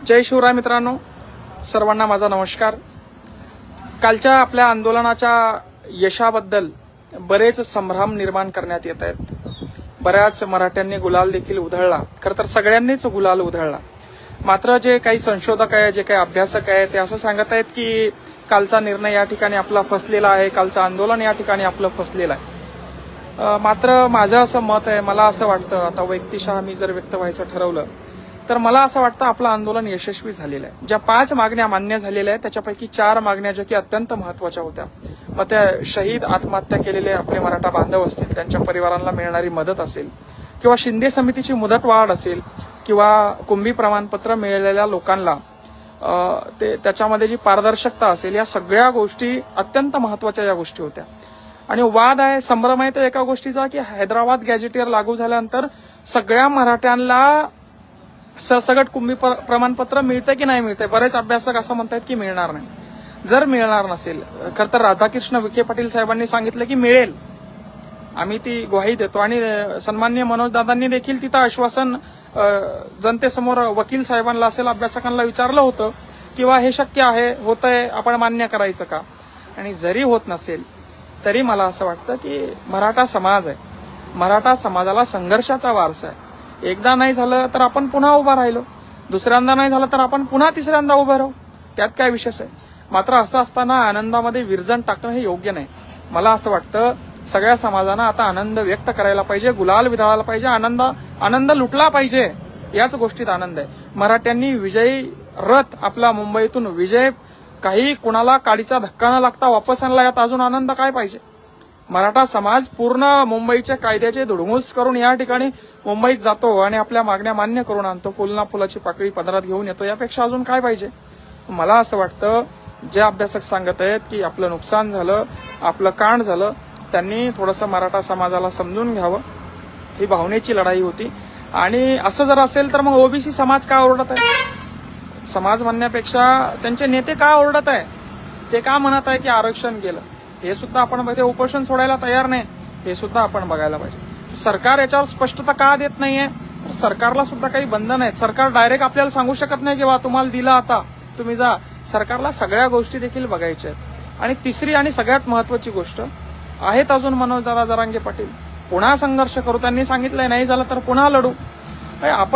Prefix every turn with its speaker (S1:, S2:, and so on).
S1: जय शिवराय मित्रांनो, सर्वांना माझा नमस्कार। कालच्या आपल्या आंदोलनाच्या यशाबद्दल बरेच संभ्रम निर्माण करण्यात येत आहेत। बऱ्याच मराठ्यांनी गुलाल देखील उधळला, खरं तर सगळ्यांनीच गुलाल उधळला। मात्र जे काही संशोधक आहे, जे काही अभ्यासक आहे, ते असं सांगत आहेत की कालचा निर्णय या ठिकाणी आपला फसलेला आहे, कालचं आंदोलन या ठिकाणी आपलं फसलेलं आहे। मात्र माझं असं मत आहे, मला असं वाटतं, आता वैयक्तिकशः मी जर व्यक्त व्हायचं ठरवलं तर मला असं वाटतं आपलं आंदोलन यशस्वी झालेलं आहे। ज्या 5 मागण्या मान्य झालेल्या आहेत त्याच्यापैकी 4 मागण्या ज्या की अत्यंत महत्वाच्या होत्या। मग त्या शहीद आत्महत्या केलेले आपले मराठा बांधव असतील, त्यांच्या परिवारांना मिळणारी मदत असेल, किंवा शिंदे समितीची मुदतवाढ असेल, किंवा कुंभी प्रमाणपत्र मिळालेल्या लोकांना त्याच्यामध्ये जी पारदर्शकता असेल, या सगळ्या गोष्टी अत्यंत महत्वाच्या या गोष्टी होत्या। आणि वाद आहे, संभ्रम आहे तर एका गोष्टीचा की हैदराबाद गॅजेटियर लागू झाल्यानंतर सगळ्या मराठ्यांना सरसकट कुंभी प्रमाणपत्र मिळते की नाही मिळते। बरेच अभ्यासक असं म्हणतात की मिळणार नाही। जर मिळणार नसेल, खरं तर राधाकृष्ण विखे पाटील साहेबांनी सांगितलं की मिळेल, आम्ही ती ग्वाही देतो। आणि सन्माननीय मनोज दादांनी देखील तिथं आश्वासन जनतेसमोर वकील साहेबांना असेल, अभ्यासकांना विचारलं होतं किंवा हे शक्य आहे, होतंय, आपण मान्य करायचं का। आणि जरी होत नसेल तरी मला असं वाटतं की मराठा समाज आहे, मराठा समाजाला संघर्षाचा वारसा आहे। एकदा नाही झालं तर आपण पुन्हा उभा राहिलो, दुसऱ्यांदा नाही झालं तर आपण पुन्हा तिसऱ्यांदा उभं राहू, त्यात काय विशेष आहे। मात्र असं असताना आनंदामध्ये विरजण टाकणं हे योग्य नाही। मला असं वाटतं सगळ्या समाजानं आता आनंद व्यक्त करायला पाहिजे, गुलाल विधाळायला पाहिजे, आनंद लुटला पाहिजे। याच गोष्टीत आनंद आहे। मराठ्यांनी विजयी रथ आपला मुंबईतून विजय, काही कुणाला काडीचा धक्का न लागता वापस आणला, यात अजून आनंद काय पाहिजे। मराठा समाज पूर्ण मुंबईच्या कायद्याचे धुडमुस करून या ठिकाणी मुंबईत जातो आणि आपल्या मागण्या मान्य करून आणतो, फुलना फुलाची पाकळी पदरात घेऊन येतो, यापेक्षा अजून काय पाहिजे। मला असं वाटतं जे अभ्यासक सांगत आहेत की आपलं नुकसान झालं, आपलं कांड झालं, त्यांनी थोडंसं मराठा समाजाला समजून घ्यावं। ही भावनेची लढाई होती। आणि असं जर असेल तर मग ओबीसी समाज का ओरडत आहे, समाज म्हणण्यापेक्षा त्यांचे नेते का ओरडत आहे, ते का म्हणत आहे की आरक्षण गेलं, हे सुद्धा आपण बघते। उपोषण सोडायला तयार नाही, हे सुद्धा आपण बघायला पाहिजे। सरकार याच्यावर स्पष्टता का देत नाहीये, तर सरकारला सुद्धा काही बंधन आहेत। सरकार डायरेक्ट आपल्याला सांगू शकत नाही की वा तुम्हाला दिलं, आता तुम्ही जा। सरकारला सगळ्या गोष्टी देखील बघायच्या आहेत। आणि तिसरी आणि सगळ्यात महत्वाची गोष्ट आहेत अजून मनोजदादा जरांगे पाटील, पुन्हा संघर्ष करू, त्यांनी सांगितलंय नाही झालं तर पुन्हा लढू। आपण